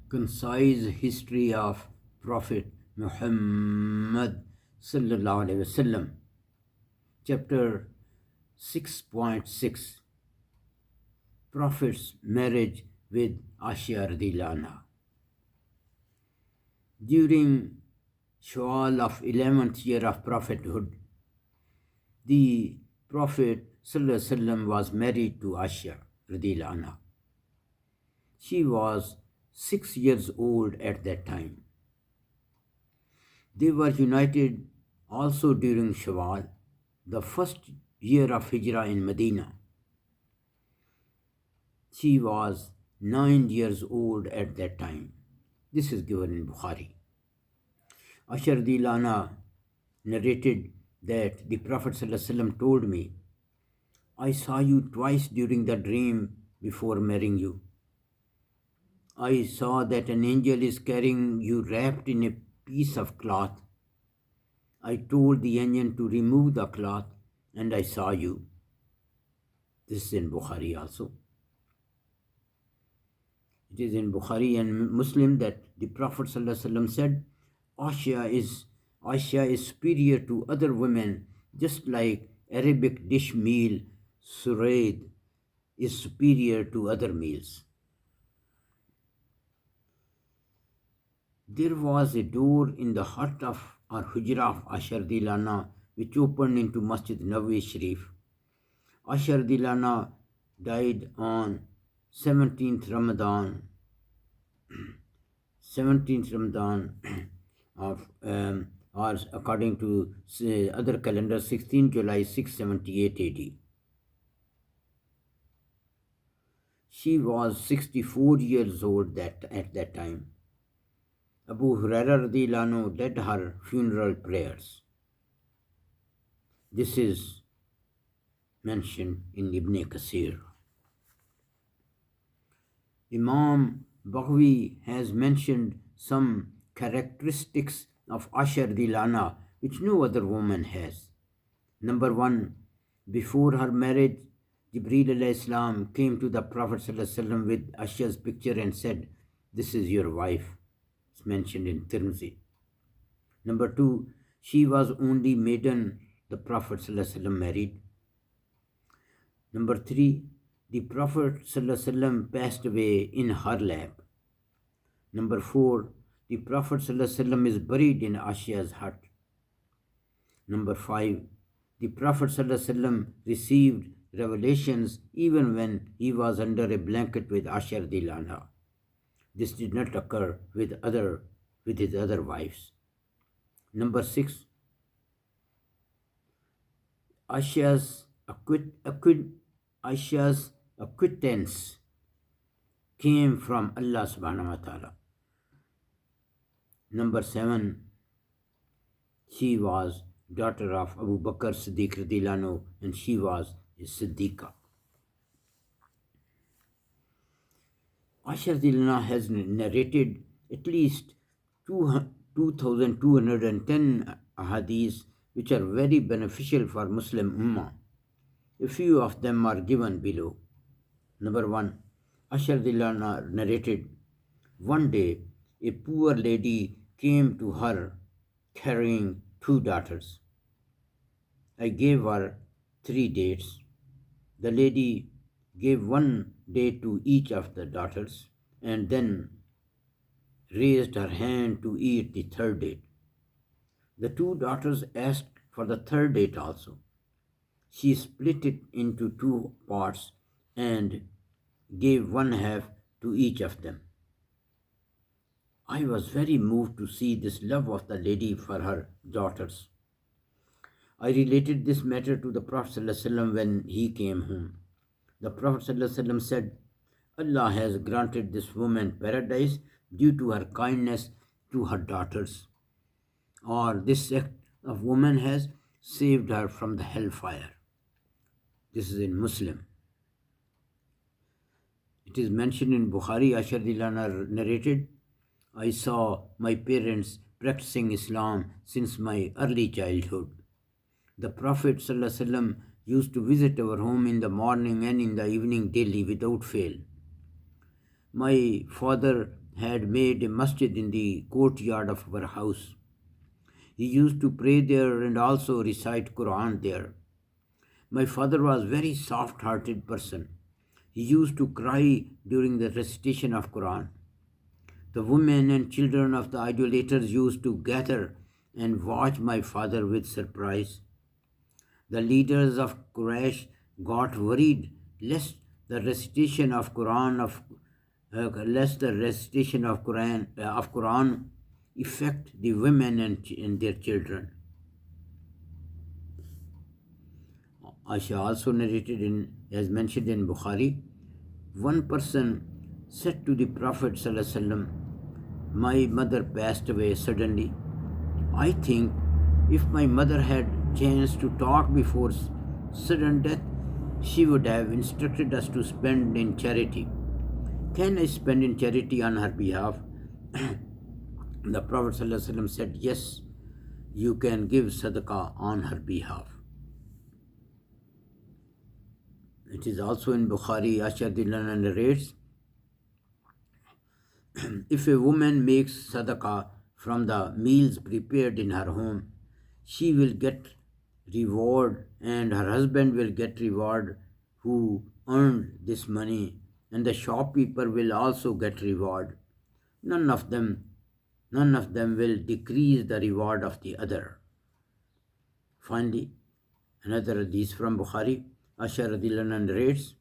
concise history of Prophet Muhammad sallallahu alaihi wasallam. Chapter 6.6 Prophet's marriage with Aisha radhiyallahu anha. During Shawwal of 11th year of prophethood, the Prophet sallallahu alaihi wasallam was married to Aisha radhiyallahu anha. She was 6 years old at that time. They were united also during Shawwal, the first year of Hijrah in Medina. She was 9 years old at that time. This is given in Bukhari. Aisha radhiyallahu anha narrated that the Prophet ﷺ told me, I saw you twice during the dream before marrying you. I saw that an angel is carrying you wrapped in a piece of cloth. I told the angel to remove the cloth and I saw you. This is in Bukhari also. It is in Bukhari and Muslim that the Prophet ﷺ said, Aisha is superior to other women, just like Arabic dish meal suraid is superior to other meals. There was a door in the heart of our Hujra of Aisha radhiyallahu anha which opened into Masjid Nabawi Sharif. Aisha radhiyallahu anha died on 17th Ramadan of or according to other calendar 16 July 678 AD. She was 64 years old at that time. Abu Hurairah radhiyallahu anhu led her funeral prayers. This is mentioned in Ibn Kasir. Imam Baghawi has mentioned some characteristics of Aisha radhiyallahu anha which no other woman has. Number 1, before her marriage, Jibreel alayhi salam came to the Prophet sallallahu alaihi wasallam with Aisha's picture and said, "This is your wife." It's mentioned in Tirmidhi. Number 2, she was only maiden the Prophet sallallahu alaihi wasallam married. Number 3, the Prophet sallallahu alaihi wasallam passed away in her lap. Number 4, the Prophet sallallahu alaihi wasallam is buried in Aisha's hut. Number 5, the Prophet sallallahu alaihi wasallam received revelations even when he was under a blanket with Aisha radhiyallahu anha. This did not occur with his other wives. Number 6, Aisha's acquittance came from Allah subhanahu wa ta'ala. Number 7, she was daughter of Abu Bakr Siddiq radhiyallahu anhu and she was a Siddiqa. Aisha radhiyallahu anha has narrated at least 2,210 hadiths which are very beneficial for Muslim Ummah. A few of them are given below. Number 1, Aisha radhiyallahu anha narrated, one day a poor lady came to her carrying 2 daughters. I gave her 3 dates. The lady gave 1 date to each of the daughters and then raised her hand to eat the 3rd date. The 2 daughters asked for the 3rd date also. She split it into 2 parts and gave 1/2 to each of them. I was very moved to see this love of the lady for her daughters. I related this matter to the Prophet ﷺ when he came home. The Prophet ﷺ said, Allah has granted this woman paradise due to her kindness to her daughters, or this act of woman has saved her from the hellfire. This is in Muslim. It is mentioned in Bukhari, Aisha radhiyallahu anha narrated, I saw my parents practicing Islam since my early childhood. The Prophet ﷺ used to visit our home in the morning and in the evening daily without fail. My father had made a masjid in the courtyard of our house. He used to pray there and also recite Quran there. My father was a very soft-hearted person. He used to cry during the recitation of Quran. The women and children of the idolaters used to gather and watch my father with surprise. The leaders of Quraysh got worried lest the recitation of Quran affect the women and their children. Aisha also narrated as mentioned in Bukhari, one person said to the Prophet ﷺ, "My mother passed away suddenly. I think if my mother had chance to talk before sudden death, she would have instructed us to spend in charity. Can I spend in charity on her behalf?" The Prophet ﷺ said, "Yes, you can give sadaqah on her behalf." It is also in Bukhari, Aisha narrates, if a woman makes sadaqah from the meals prepared in her home, she will get reward and her husband will get reward who earned this money, and the shopkeeper will also get reward. None of them will decrease the reward of the other. Finally, another hadith from Bukhari, Aisha narrates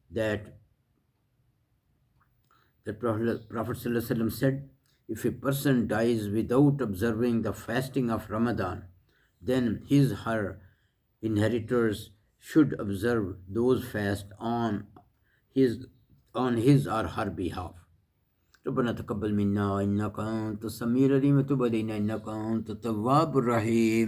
that the Prophet ﷺ said, if a person dies without observing the fasting of Ramadan, then her inheritors should observe those fasts his his or her behalf. ربنا تقبل منا إنك أنت السميع العليم وتب علينا إنك أنت التواب الرحيم.